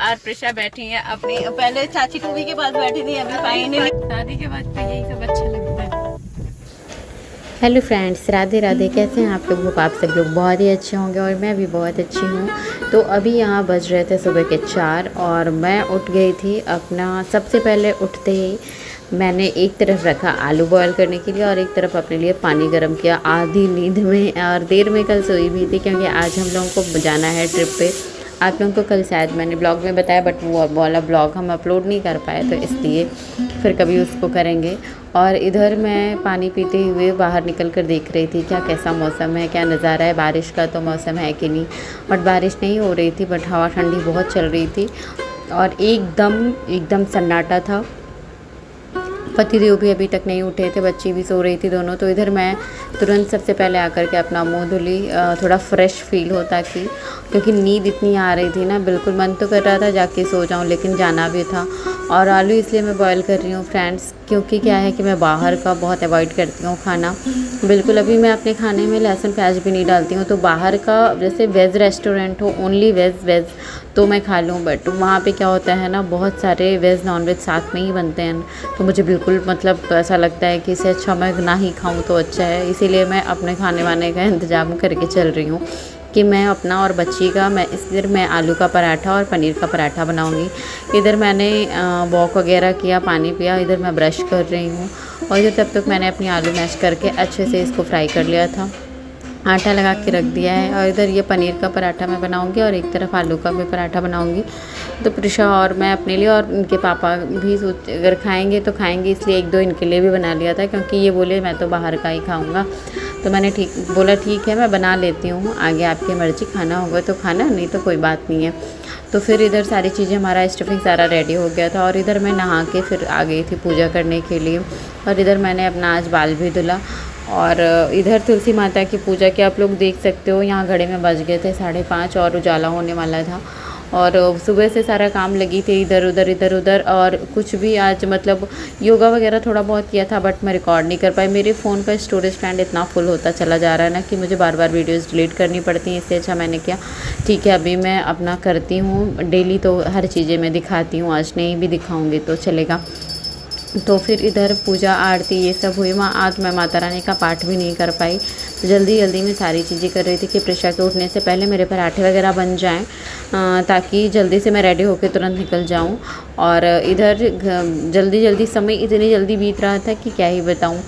और प्रिशा बैठी है अपनी, पहले चाची टूबी के पास बैठी थी, अभी फाइनली शादी के बाद तो यही सब अच्छा लगता है। Hello friends, Radhe Radhe. कैसे हैं आप लोग? आप सब लोग बहुत ही अच्छे होंगे और मैं भी बहुत अच्छी हूँ। तो अभी यहाँ बज रहे थे सुबह के 4 और मैं उठ गई थी। अपना सबसे पहले उठते ही मैंने एक तरफ रखा आलू बॉयल करने के लिए और एक तरफ अपने लिए पानी गर्म किया, आधी नींद में और देर में कल सोई भी थी क्योंकि आज हम लोगों को जाना है ट्रिप पे। आप लोगों को कल शायद मैंने ब्लॉग में बताया, बट वो वाला ब्लॉग हम अपलोड नहीं कर पाए, तो इसलिए फिर कभी उसको करेंगे। और इधर मैं पानी पीते हुए बाहर निकल कर देख रही थी क्या कैसा मौसम है, क्या नज़ारा है। बारिश का तो मौसम है कि नहीं, बट बारिश नहीं हो रही थी, बट हवा ठंडी बहुत चल रही थी और एकदम सन्नाटा था। पतिदेव भी अभी तक नहीं उठे थे, बच्ची भी सो रही थी दोनों। तो इधर मैं तुरंत सबसे पहले आकर के अपना मुंह धुली, थोड़ा फ्रेश फील होता कि क्योंकि नींद इतनी आ रही थी ना, बिल्कुल मन तो कर रहा था जाके सो जाऊं, लेकिन जाना भी था। और आलू इसलिए मैं बॉयल कर रही हूँ फ्रेंड्स, क्योंकि क्या है कि मैं बाहर का बहुत अवॉइड करती हूँ खाना बिल्कुल। अभी मैं अपने खाने में लहसुन प्याज भी नहीं डालती हूँ। तो बाहर का जैसे वेज रेस्टोरेंट हो, ओनली वेज तो मैं खा लूँ, बट वहाँ पे क्या होता है ना, बहुत सारे वेज नॉन वेज साथ में ही बनते हैं, तो मुझे बिल्कुल मतलब ऐसा लगता है कि इससे अच्छा मैं ना ही खाऊं तो अच्छा है। इसीलिए मैं अपने खाने वाने का इंतज़ाम करके चल रही हूँ कि मैं अपना और बच्ची का, मैं आलू का पराठा और पनीर का पराठा बनाऊंगी। इधर मैंने वॉक वगैरह किया, पानी पिया, इधर मैं ब्रश कर रही हूँ और इधर तब तक मैंने अपनी आलू मैश करके अच्छे से इसको फ्राई कर लिया था, आटा लगा के रख दिया है। और इधर ये पनीर का पराठा मैं बनाऊंगी और एक तरफ आलू का भी पराठा बनाऊंगी। तो प्रिशा और मैं अपने लिए और इनके पापा भी अगर खाएंगे तो खाएंगे, इसलिए एक दो इनके लिए भी बना लिया था क्योंकि ये बोले मैं तो बाहर का ही खाऊंगा। तो मैंने बोला ठीक है मैं बना लेती हूँ, आगे आपकी मर्ज़ी, खाना होगा तो खाना, नहीं तो कोई बात नहीं है। तो फिर इधर सारी चीज़ें, हमारा स्टफिंग सारा रेडी हो गया था और इधर मैं नहा के फिर आ गई थी पूजा करने के लिए। और इधर मैंने अपना आज बाल भी धुला और इधर तुलसी माता की पूजा की आप लोग देख सकते हो। यहाँ घड़े में बज गए थे 5:30 और उजाला होने वाला था और सुबह से सारा काम लगी थी इधर उधर। और कुछ भी आज मतलब योगा वगैरह थोड़ा बहुत किया था, बट मैं रिकॉर्ड नहीं कर पाई। मेरे फ़ोन का स्टोरेज स्टैंड इतना फुल होता चला जा रहा है ना कि मुझे बार बार वीडियोस डिलीट करनी पड़ती हैं। इससे अच्छा मैंने किया ठीक है अभी मैं अपना करती हूँ, डेली तो हर चीज़ें मैं दिखाती हूँ, आज नहीं भी दिखाऊँगी तो चलेगा। तो फिर इधर पूजा आरती ये सब हुई। वहाँ आज मैं माता रानी का पाठ भी नहीं कर पाई, तो जल्दी में सारी चीज़ें कर रही थी कि प्रिशा के उठने से पहले मेरे पराठे वगैरह बन जाएं, ताकि जल्दी से मैं रेडी होकर तुरंत निकल जाऊं। और इधर जल्दी समय इतनी जल्दी बीत रहा था कि क्या ही बताऊं।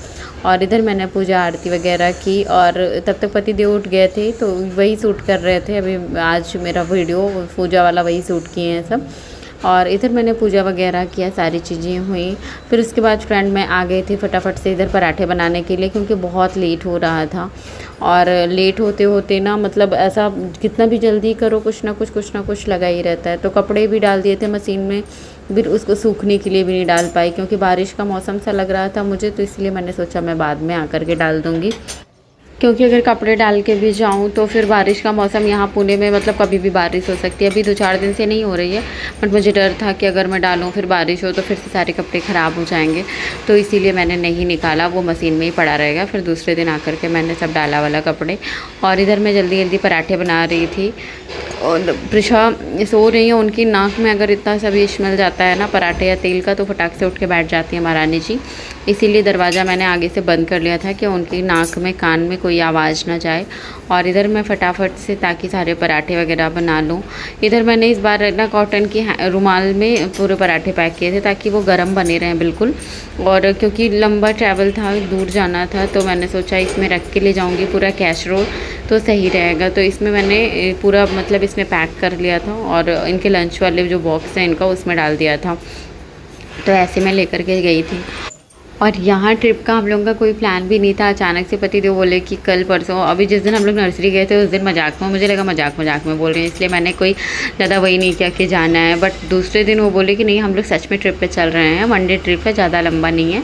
और इधर मैंने पूजा आरती वगैरह की और तब तक पतिदेव उठ गए थे, तो वही शूट कर रहे थे। अभी आज मेरा वीडियो पूजा वाला वही शूट किए हैं सब। और इधर मैंने पूजा वगैरह किया, सारी चीज़ें हुई। फिर उसके बाद फ्रेंड मैं आ गई थी फटाफट से इधर पराठे बनाने के लिए, क्योंकि बहुत लेट हो रहा था। और लेट होते होते ना मतलब ऐसा कितना भी जल्दी करो कुछ ना कुछ लगा ही रहता है। तो कपड़े भी डाल दिए थे मशीन में, फिर उसको सूखने के लिए भी नहीं डाल पाई क्योंकि बारिश का मौसम सा लग रहा था मुझे, तो इसलिए मैंने सोचा मैं बाद में आकर के डाल दूँगी। क्योंकि अगर कपड़े डाल के भी जाऊँ तो फिर बारिश का मौसम, यहाँ पुणे में मतलब कभी भी बारिश हो सकती है। अभी 2-4 दिन से नहीं हो रही है, बट मुझे डर था कि अगर मैं डालूँ फिर बारिश हो तो फिर से सारे कपड़े ख़राब हो जाएंगे, तो इसीलिए मैंने नहीं निकाला, वो मशीन में ही पड़ा रहेगा। फिर दूसरे दिन आकर के मैंने सब डाला वाला कपड़े। और इधर मैं जल्दी पराठे बना रही थी और प्रिशा सो रही है। उनकी नाक में अगर इतना सा भी स्मेल जाता है ना पराठे या तेल का, तो फटाक से उठ के बैठ जाती है महारानी जी। इसीलिए दरवाज़ा मैंने आगे से बंद कर लिया था कि उनकी नाक में, कान में कोई आवाज़ ना जाए। और इधर मैं फटाफट से ताकि सारे पराठे वगैरह बना लूँ। इधर मैंने इस बार ना कॉटन की रुमाल में पूरे पराठे पैक किए थे ताकि वो गर्म बने रहें बिल्कुल। और क्योंकि लंबा ट्रैवल था, दूर जाना था, तो मैंने सोचा इसमें रख के ले जाऊँगी पूरा कैसरोल तो सही रहेगा। तो इसमें मैंने पूरा मतलब इसमें पैक कर लिया था और इनके लंच वाले जो बॉक्स हैं इनका उसमें डाल दिया था। तो ऐसे मैं लेकर के गई थी। और यहाँ ट्रिप का हम लोगों का कोई प्लान भी नहीं था। अचानक से पतिदेव बोले कि कल परसों, अभी जिस दिन हम लोग नर्सरी गए थे उस दिन मजाक में, मुझे लगा मजाक में बोल रहे हैं, इसलिए मैंने कोई ज़्यादा वही नहीं किया कि जाना है। बट दूसरे दिन वो बोले कि नहीं हम लोग सच में ट्रिप पे चल रहे हैं, 1 डे ट्रिप है, ज़्यादा लंबा नहीं है,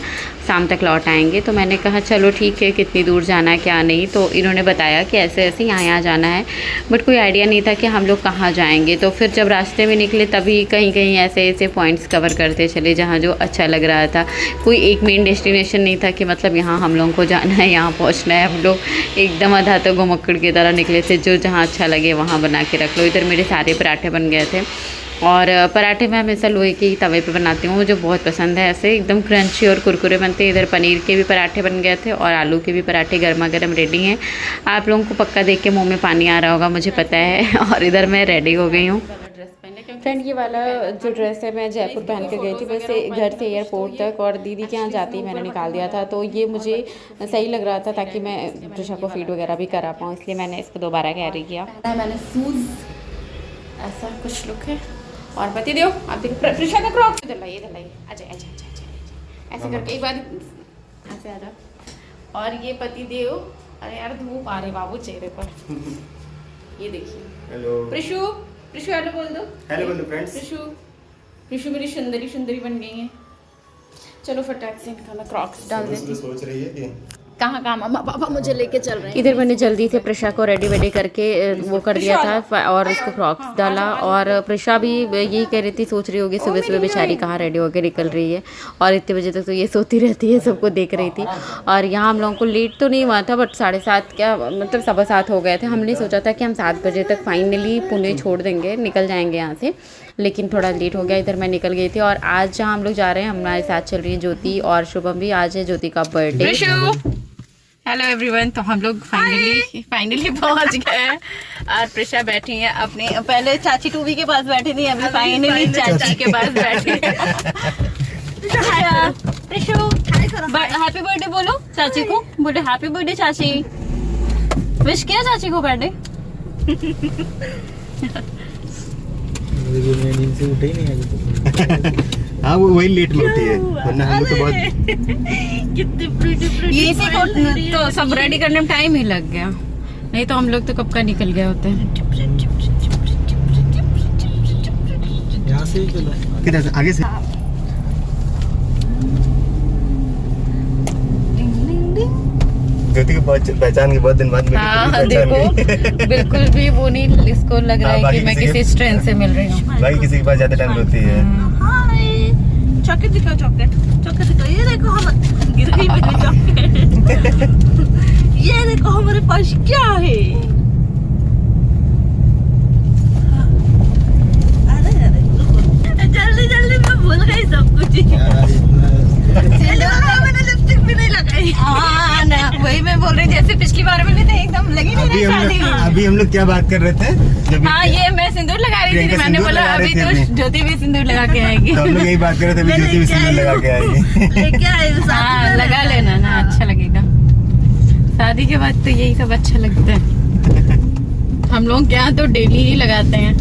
शाम तक लौट आएंगे। तो मैंने कहा चलो ठीक है, कितनी दूर जाना है क्या नहीं। तो इन्होंने बताया कि ऐसे ऐसे यहाँ जाना है, बट कोई आइडिया नहीं था कि हम लोग कहाँ जाएंगे। तो फिर जब रास्ते में निकले तभी कहीं ऐसे पॉइंट्स कवर करते चले जहाँ जो अच्छा लग रहा था। कोई एक मेन डेस्टिनेशन नहीं था कि मतलब यहाँ हम लोगों को जाना है, यहाँ पहुँचना है। हम लोग एकदम आधा तो घुमक्कड़ की तरह निकले थे, जो जहाँ अच्छा लगे वहाँ बना के रख लो। इधर मेरे सारे पराठे बन गए थे और पराठे मैं हमेशा लोहे के ही तवे पे बनाती हूँ, मुझे बहुत पसंद है, ऐसे एकदम क्रंची और कुरकुरे बनते हैं। इधर पनीर के भी पराठे बन गए थे और आलू के भी पराठे गर्मा गर्म रेडी हैं। आप लोगों को पक्का देख के मुंह में पानी आ रहा होगा, मुझे पता है। और इधर मैं रेडी हो गई हूँ। फ्रेंड ये वाला जो ड्रेस है मैं जयपुर पहन के गई थी, वैसे घर से एयरपोर्ट तक, और दीदी के यहाँ जाते ही मैंने निकाल दिया था। तो ये मुझे सही लग रहा था ताकि मैं प्रिशा को फीड वगैरह भी करा पाऊँ, इसलिए मैंने इसको दोबारा कैरी किया। मैंने शूज़, ऐसा कुछ लुक है। और पति देव आप देखो प्रिशा का क्रॉक्स, इधर लाइए अच्छा ऐसे करके एक बार ऐसे आ जाओ। और ये पति देव, अरे यार धूप आ रही बाबू चेहरे पर, ये देखिए। हेलो प्रिशु हेलो बोल दो। हेलो बोल दो फ्रेंड्स। प्रिशु मेरी सुंदरी बन गई है। चलो फटाक से इनका मैं क्रॉक्स डाल देती हूँ। सोच रही है कि कहाँ मम्मा पापा मुझे लेके चल रहे हैं। इधर मैंने जल्दी से प्रिशा को रेडी करके वो कर दिया था और इसको क्रॉक्स डाला। और प्रिशा भी यही कह रही थी, सोच रही होगी सुबह सुबह बेचारी कहाँ रेडी होकर निकल रही है, और इतने बजे तक तो ये सोती रहती है, सबको देख रही थी। और यहाँ हम लोगों को लेट तो नहीं हुआ था, बट 7:30 क्या मतलब 7:15 हो गए थे। हमने सोचा था कि हम 7 बजे तक फाइनली पुणे छोड़ देंगे, निकल जाएंगे यहाँ से, लेकिन थोड़ा लेट हो गया। इधर मैं निकल गई थी। और आज जहाँ हम लोग जा रहे हैं, हमारे साथ चल रही है ज्योति और शुभम भी। आज है ज्योति का बर्थडे। हेलो एवरीवन, तो हम लोग फाइनली पहुंच गए और प्रिशा बैठी है अपने, पहले चाची टूवी के पास बैठी थी, अभी फाइनली चाची के पास बैठी है। प्रिशु हैप्पी बर्थडे बोलो चाची को, बोले हैप्पी बर्थडे चाची। विश किया चाची को बर्थडे? नींद से उठे ही नहीं है। हाँ वो वही लेट में उठी है, वरना हम तो बहुत कितनी प्रीटी ये इसी को तो सब रेडी करने में टाइम ही लग गया, नहीं तो हम लोग तो कब का निकल गए होते हैं। यहाँ से किधर से आगे से ज्योति को पहचान के बहुत दिन बाद मिली। हाँ देखो बिल्कुल भी वो नहीं, इसको लग रहा है कि मैं किसी स्ट्रेन से मिल रही हूँ। बाकी किसी के पास ज्यादा टाइम होती है। चॉकलेट दिखाओ, चॉकलेट दिखाओ। ये देखो हम गिर गई मेरी चॉकलेट। ये देखो हमारे पास क्या है। अरे जल्दी मैं भूल गई सब कुछ। मैंने लिपस्टिक भी नहीं लगाई। हाँ ना, वही मैं बोल रही, जैसे पिछली बार में थे एकदम लगी नहीं शादी। अभी हम लोग क्या बात कर रहे थे? हाँ ये मैं सिंदूर लगा रही थी, मैंने बोला अभी तो ज्योति भी सिंदूर लगा के आएगी। तो हम लोग यही बात कर रहे थे, अभी ज्योति भी सिंदूर लगा के आएगी। लेके आए हाँ लगा लेना ना, अच्छा लगेगा। शादी के बाद तो यही सब अच्छा लगता है। हम लोग क्या तो डेली ही लगाते हैं,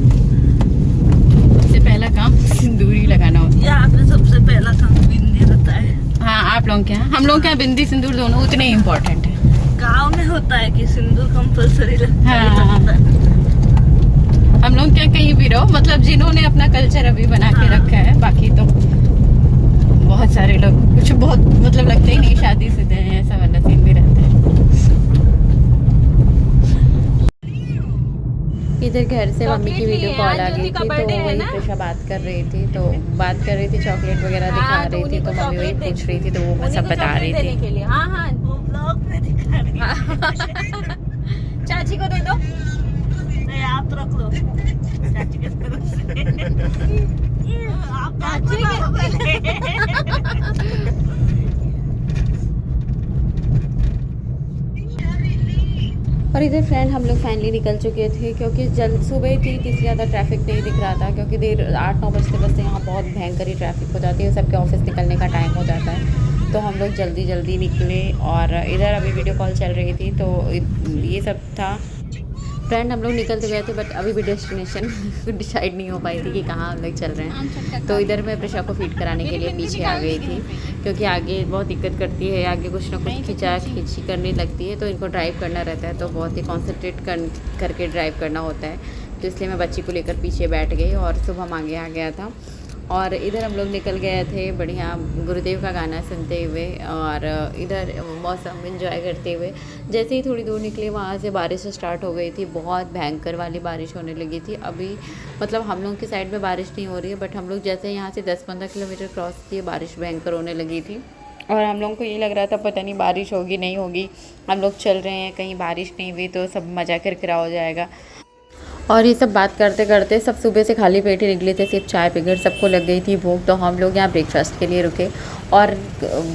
सबसे पहला काम सिंदूर ही लगाना होता है। यहाँ पे सबसे पहला काम बिंदी होता है। हाँ आप लोग क्या, हम लोग क्या बिंदी सिंदूर दोनों उतने ही इम्पोर्टेंट है। गाँव में होता है कि सिंदूर कंपल्सरी लगता है। हाँ। हम लोग क्या कहीं भी रहो, मतलब जिन्होंने अपना कल्चर अभी बना के रखा है, बाकी तो बहुत सारे लोग कुछ बहुत मतलब लगता ही नहीं, शादी से ऐसा वाला सीन भी रहता है। इधर घर से मम्मी की वीडियो कॉल आ गई थी, तो वही प्रिशा बात कर रही थी, चॉकलेट वगैरह दिखा रही थी, तो मम्मी वही पूछ रही थी, तो वो मैं सब बता रही थी। हाँ वो ब्लॉग में दिखा रही है। चाची को दे दो, नहीं आप रख लो चाची के तरफ से। आप और इधर फ्रेंड हम लोग फाइनली निकल चुके थे, क्योंकि जल्द सुबह थी, इसलिए ज़्यादा ट्रैफिक नहीं दिख रहा था, क्योंकि देर 8-9 बजते यहाँ बहुत भयंकर ही ट्रैफिक हो जाती है, सबके ऑफिस निकलने का टाइम हो जाता है। तो हम लोग जल्दी निकले। और इधर अभी वीडियो कॉल चल रही थी, तो ये सब था फ्रेंड। हम लोग निकल तो गए थे, बट अभी भी डेस्टिनेशन डिसाइड नहीं हो पाई थी कि कहाँ हम लोग चल रहे हैं। तो इधर मैं प्रिशा को फीड कराने के लिए पीछे आ गई थी, क्योंकि आगे बहुत दिक्कत करती है, आगे कुछ ना कुछ खिंची करने लगती है, तो इनको ड्राइव करना रहता है, तो बहुत ही कॉन्सेंट्रेट करके ड्राइव करना होता है। तो इसलिए मैं बच्ची को लेकर पीछे बैठ गई और सुबह आगे आ गया था। और इधर हम लोग निकल गए थे बढ़िया गुरुदेव का गाना सुनते हुए और इधर मौसम एंजॉय करते हुए। जैसे ही थोड़ी दूर निकले वहाँ से बारिश स्टार्ट हो गई थी, बहुत भयंकर वाली बारिश होने लगी थी। अभी मतलब हम लोग की साइड में बारिश नहीं हो रही है, बट हम लोग जैसे यहाँ से 10-15 किलोमीटर क्रॉस किए बारिश भयंकर होने लगी थी। और हम लोगों को ये लग रहा था पता नहीं बारिश होगी नहीं होगी, हम लोग चल रहे हैं कहीं बारिश नहीं हुई तो सब मज़ा किरकिरा हो जाएगा। और ये सब बात करते करते सब सुबह से खाली पेट ही निकले थे, सिर्फ चाय पीकर सबको लग गई थी भूख। तो हम लोग यहाँ ब्रेकफास्ट के लिए रुके और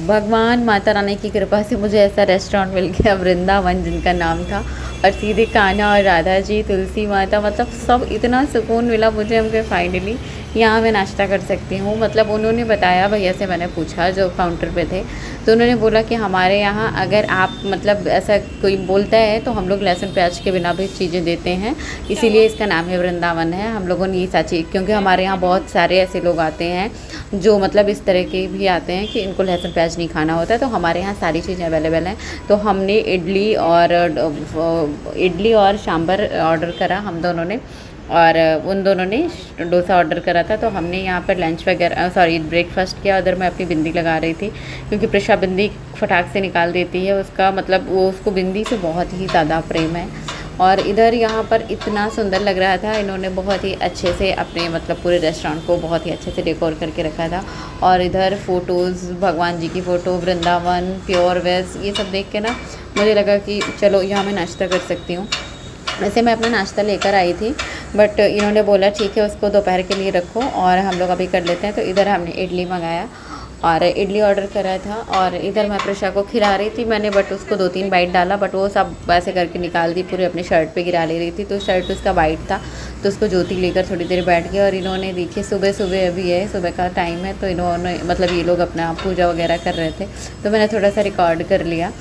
भगवान माता रानी की कृपा से मुझे ऐसा रेस्टोरेंट मिल गया, वृंदावन जिनका नाम था, और सीधे कान्हा और राधा जी, तुलसी माता, मतलब सब इतना सुकून मिला मुझे। हमको फाइनली यहाँ मैं नाश्ता कर सकती हूँ। मतलब उन्होंने बताया, भैया से मैंने पूछा जो काउंटर पे थे, तो उन्होंने बोला कि हमारे यहाँ अगर आप मतलब ऐसा कोई बोलता है तो हम लोग लहसुन प्याज के बिना भी चीज़ें देते हैं, इसीलिए इसका नाम है वृंदावन है। हम लोगों ने ये साची, क्योंकि हमारे यहाँ बहुत सारे ऐसे लोग आते हैं जो मतलब इस तरह के भी आते हैं कि इनको लहसुन प्याज नहीं खाना होता है, तो हमारे यहाँ सारी चीज़ें अवेलेबल हैं। तो हमने इडली और सांभर ऑर्डर करा हम दोनों ने, और उन दोनों ने डोसा ऑर्डर करा था। तो हमने यहाँ पर लंच वगैरह ब्रेकफास्ट किया। उधर मैं अपनी बिंदी लगा रही थी, क्योंकि प्रिशा बिंदी फटाक से निकाल देती है, उसका मतलब वो उसको बिंदी से बहुत ही ज़्यादा प्रेम है। और इधर यहाँ पर इतना सुंदर लग रहा था, इन्होंने बहुत ही अच्छे से अपने मतलब पूरे रेस्टोरेंट को बहुत ही अच्छे से डेकोर करके रखा था। और इधर फ़ोटोज़, भगवान जी की फ़ोटो, वृंदावन, प्योर वेज, ये सब देख के ना मुझे लगा कि चलो यहाँ मैं नाश्ता कर सकती हूँ। वैसे मैं अपना नाश्ता लेकर आई थी, बट इन्होंने बोला ठीक है उसको दोपहर के लिए रखो और हम लोग अभी कर लेते हैं। तो इधर हमने इडली मंगाया और इडली ऑर्डर करा था, और इधर मैं प्रिशा को खिला रही थी मैंने, बट उसको 2-3 बाइट डाला, बट वो सब वैसे करके निकाल दी, पूरे अपने शर्ट पे गिरा ले रही थी। तो शर्ट उसका वाइट था, तो उसको ज्योति लेकर थोड़ी देर बैठ गया। और इन्होंने देखिए सुबह अभी है, सुबह का टाइम है, तो इन्होंने मतलब ये लोग अपना पूजा वगैरह कर रहे थे, तो मैंने थोड़ा सा रिकॉर्ड कर लिया।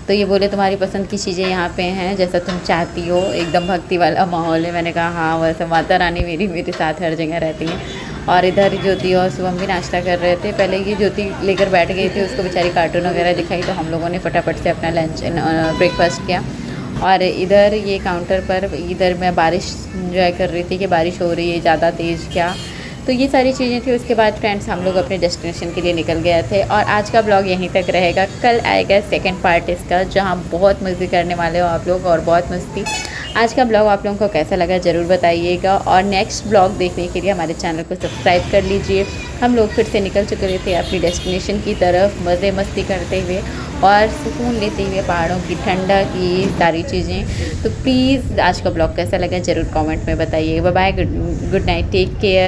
तो ये बोले तुम्हारी पसंद की चीज़ें यहाँ पे हैं, जैसा तुम चाहती हो, एकदम भक्ति वाला माहौल है। मैंने कहा हाँ, वैसे माता रानी मेरे साथ हर जगह रहती हैं। और इधर ज्योति और शुभम भी नाश्ता कर रहे थे। पहले ये ज्योति लेकर बैठ गई थी, उसको बेचारी कार्टून वगैरह दिखाई, तो हम लोगों ने फटाफट से अपना ब्रेकफास्ट किया। और इधर ये काउंटर पर इधर मैं बारिश इंजॉय कर रही थी कि बारिश हो रही है ज़्यादा तेज़ क्या, तो ये सारी चीज़ें थी। उसके बाद फ्रेंड्स हम लोग अपने डेस्टिनेशन के लिए निकल गए थे, और आज का ब्लॉग यहीं तक रहेगा। कल आएगा सेकंड पार्ट इसका, जहाँ बहुत मस्ती करने वाले हो आप लोग, और बहुत मस्ती। आज का ब्लॉग आप लोगों को कैसा लगा ज़रूर बताइएगा, और नेक्स्ट ब्लॉग देखने के लिए हमारे चैनल को सब्सक्राइब कर लीजिए। हम लोग फिर से निकल चुके थे अपनी डेस्टिनेशन की तरफ, मज़े मस्ती करते हुए और सुकून लेते हुए, पहाड़ों की ठंडा की सारी चीज़ें। तो प्लीज़ आज का ब्लॉग कैसा लगा ज़रूर कमेंट में बताइए। Bye bye, good night, take care.